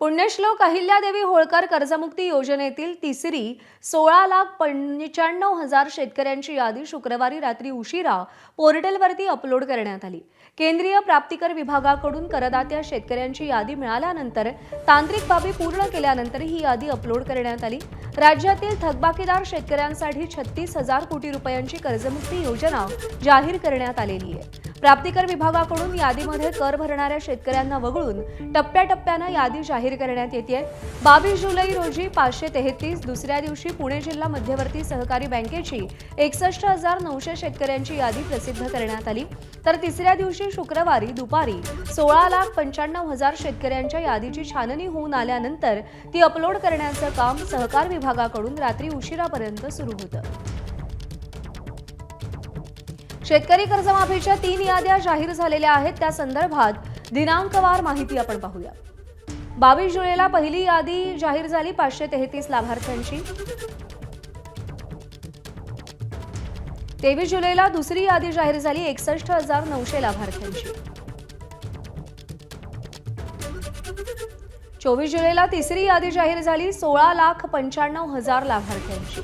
पुण्यश्लोक अहिल्यादेवी होळकर कर्जमुक्ती योजनेतील तिसरी 16,95,000 शेतकऱ्यांची यादी शुक्रवारी रात्री उशिरा पोर्टलवरती अपलोड करण्यात आली। केंद्रीय प्राप्तिकर विभागाकडून करदात्या शेतकऱ्यांची यादी मिळाल्यानंतर तांत्रिक बाबी पूर्ण केल्यानंतर ही यादी अपलोड करण्यात आली। राज्यातील थकबाकीदार शेतकऱ्यांसाठी 36,000 कोटी रुपयांची कर्जमुक्ती योजना जाहीर करण्यात आलेली आहे। प्राप्तिकर विभागाकडून यादीमध्ये कर भरणाऱ्या शेतकऱ्यांना वगळून टप्प्याटप्प्याने यादी जाहीर करण्यात येते। 22 जुलै रोजी 533, दुसऱ्या दिवशी पुणे जिल्हा मध्यवर्ती सहकारी बँकेची 61,900 शेतकऱ्यांची यादी प्रसिद्ध करण्यात आली, तर तिसऱ्या दिवशी शुक्रवारी दुपारी 16,95,000 शेतकऱ्यांच्या यादीची छाननी होऊन आल्यानंतर ती अपलोड करण्याचं काम सहकार विभागाकडून रात्री उशिरापर्यंत सुरू होतं। शेतकरी कर्जमाफीच्या 3 याद्या जाहीर झालेल्या आहेत, त्या संदर्भात दिनांकवार माहिती आपण पाहूया। 22 जुलैला पहिली यादी जाहीर झाली 533 लाभार्थ्यांची। 23 जुलैला दुसरी यादी जाहीर झाली 61,900 लाभार्थ्यांची। 24 जुलैला तिसरी यादी जाहीर झाली 16,95,000 लाभार्थ्यांची।